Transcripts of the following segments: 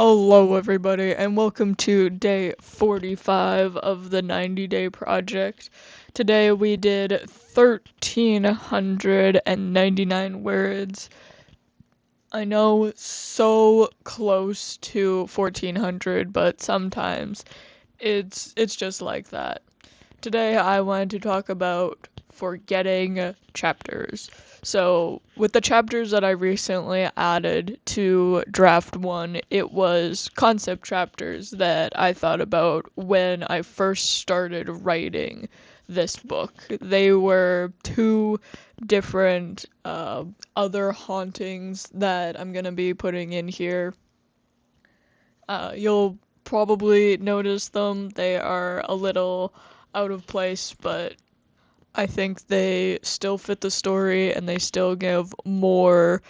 Hello, everybody, and welcome to day 45 of the 90-day project. Today we did 1,399 words. I know, so close to 1,400, but sometimes it's just like that. Today I wanted to talk about forgetting chapters. So, with the chapters that I recently added to draft 1, it was concept chapters that I thought about when I first started writing this book. They were two different other hauntings that I'm gonna be putting in here. You'll probably notice them. They are a little out of place, but I think they still fit the story and they still give more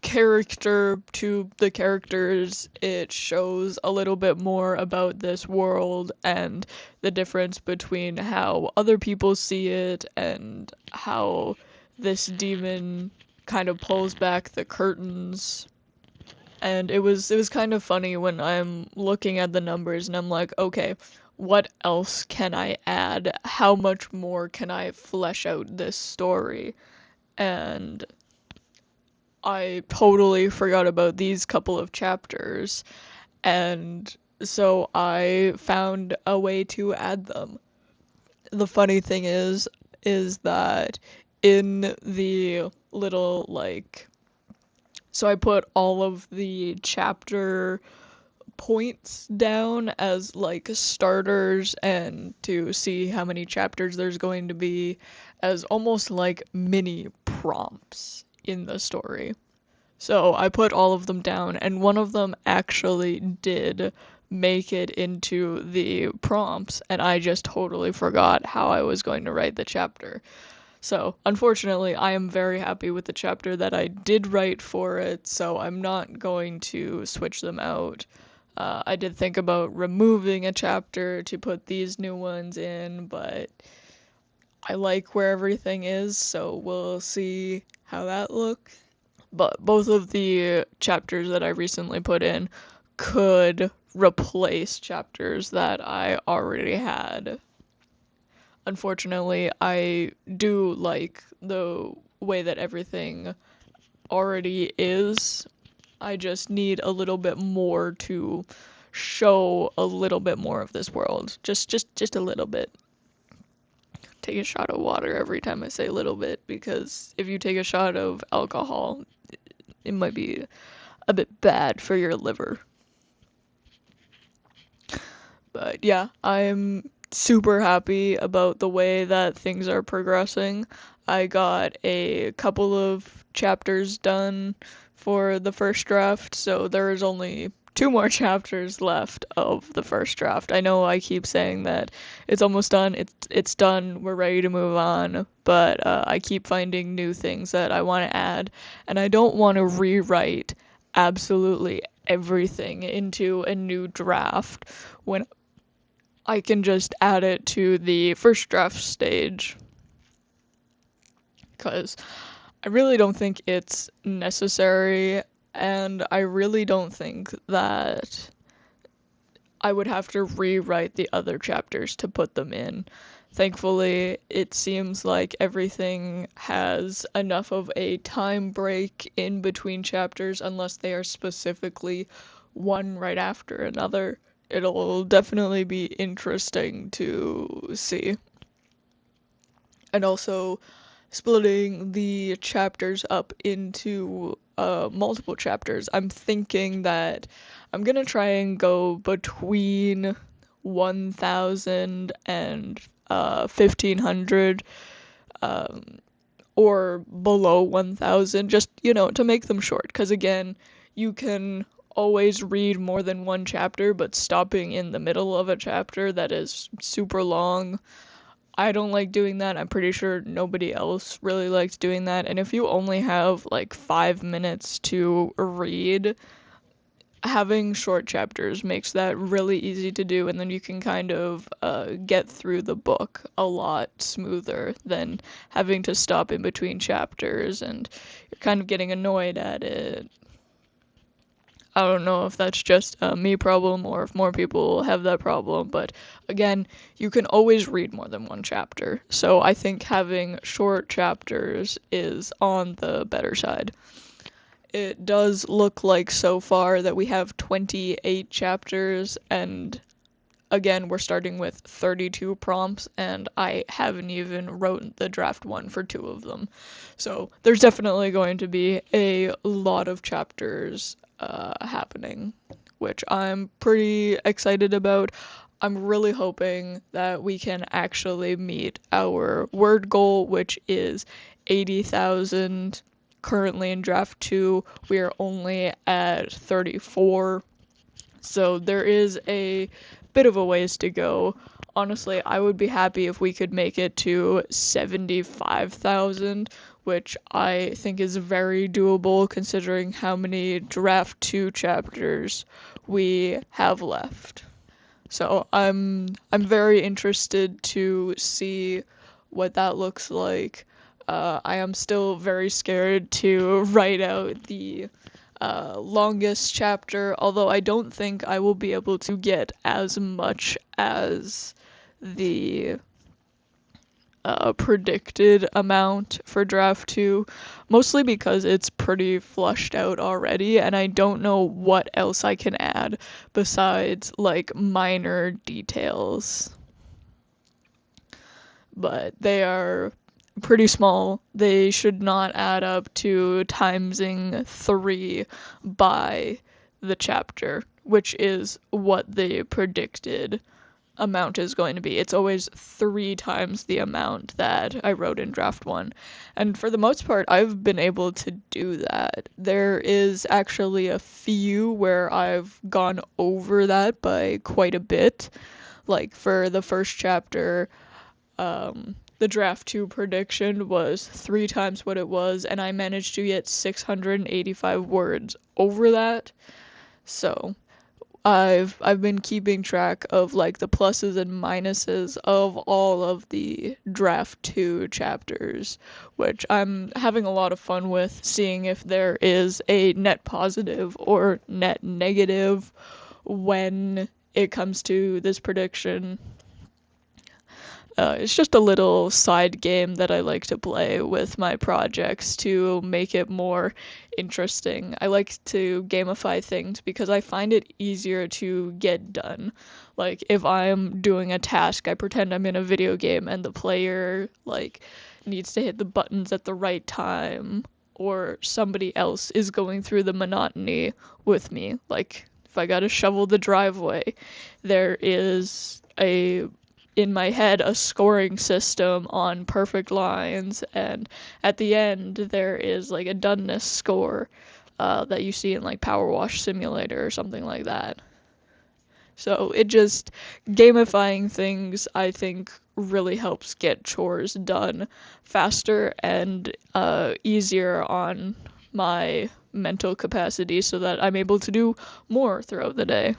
character to the characters. It shows a little bit more about this world and the difference between how other people see it and how this demon kind of pulls back the curtains. And it was kind of funny when I'm looking at the numbers and I'm like, okay, what else can I add? How much more can I flesh out this story? And I totally forgot about these couple of chapters, and so I found a way to add them. The funny thing is that in the little so I put all of the chapter points down as like starters and to see how many chapters there's going to be as almost like mini prompts in the story. So I put all of them down, and one of them actually did make it into the prompts, and I just totally forgot how I was going to write the chapter. So, unfortunately, I am very happy with the chapter that I did write for it, so I'm not going to switch them out. I did think about removing a chapter to put these new ones in, but I like where everything is, so we'll see how that looks. But both of the chapters that I recently put in could replace chapters that I already had. Unfortunately, I do like the way that everything already is. I just need a little bit more to show a little bit more of this world. Just a little bit. Take a shot of water every time I say a little bit, because if you take a shot of alcohol, it might be a bit bad for your liver. But yeah, I'm super happy about the way that things are progressing. I got a couple of chapters done for the first draft, so there's only two more chapters left of the first draft. I know I keep saying that it's almost done, it's done, we're ready to move on, but I keep finding new things that I want to add, and I don't want to rewrite absolutely everything into a new draft when I can just add it to the first draft stage, because I really don't think it's necessary, and I really don't think that I would have to rewrite the other chapters to put them in. Thankfully, it seems like everything has enough of a time break in between chapters, unless they are specifically one right after another. It'll definitely be interesting to see. And also splitting the chapters up into multiple chapters. I'm thinking that I'm gonna try and go between 1,000 and 1,500, um, or below 1,000, just, to make them short. Because again, you can always read more than one chapter, but stopping in the middle of a chapter that is super long, I don't like doing that. I'm pretty sure nobody else really likes doing that. And if you only have like 5 minutes to read, having short chapters makes that really easy to do, and then you can kind of get through the book a lot smoother than having to stop in between chapters and you're kind of getting annoyed at it. I don't know if that's just a me problem or if more people have that problem, but again, you can always read more than one chapter. So I think having short chapters is on the better side. It does look like so far that we have 28 chapters, and again, we're starting with 32 prompts, and I haven't even wrote the draft one for 2 of them. So there's definitely going to be a lot of chapters happening, which I'm pretty excited about. I'm really hoping that we can actually meet our word goal, which is 80,000. Currently in draft 2, we are only at 34. So there is a bit of a ways to go. Honestly, I would be happy if we could make it to 75,000, which I think is very doable considering how many draft 2 chapters we have left. So I'm very interested to see what that looks like. I am still very scared to write out the longest chapter, although I don't think I will be able to get as much as the predicted amount for draft 2, mostly because it's pretty flushed out already, and I don't know what else I can add besides like minor details. But they are pretty small. They should not add up to timesing 3 by the chapter, which is what the predicted amount is going to be. It's always 3 times the amount that I wrote in draft 1. And for the most part, I've been able to do that. There is actually a few where I've gone over that by quite a bit. Like for the first chapter, the draft 2 prediction was 3 times what it was, and I managed to get 685 words over that. So I've been keeping track of like the pluses and minuses of all of the draft 2 chapters, which I'm having a lot of fun with, seeing if there is a net positive or net negative when it comes to this prediction. It's just a little side game that I like to play with my projects to make it more interesting. I like to gamify things because I find it easier to get done. Like if I'm doing a task, I pretend I'm in a video game and the player like needs to hit the buttons at the right time, or somebody else is going through the monotony with me. Like if I gotta shovel the driveway, there is a in my head a scoring system on perfect lines, and at the end there is like a doneness score that you see in like Power Wash Simulator or something like that. So it just gamifying things I think really helps get chores done faster and easier on my mental capacity so that I'm able to do more throughout the day.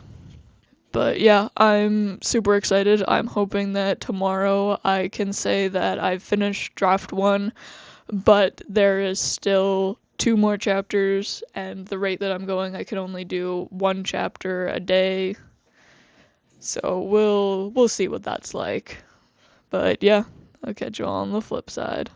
But yeah, I'm super excited. I'm hoping that tomorrow I can say that I've finished draft 1, but there is still 2 more chapters, and the rate that I'm going, I can only do 1 chapter a day. So we'll see what that's like. But yeah, I'll catch you all on the flip side.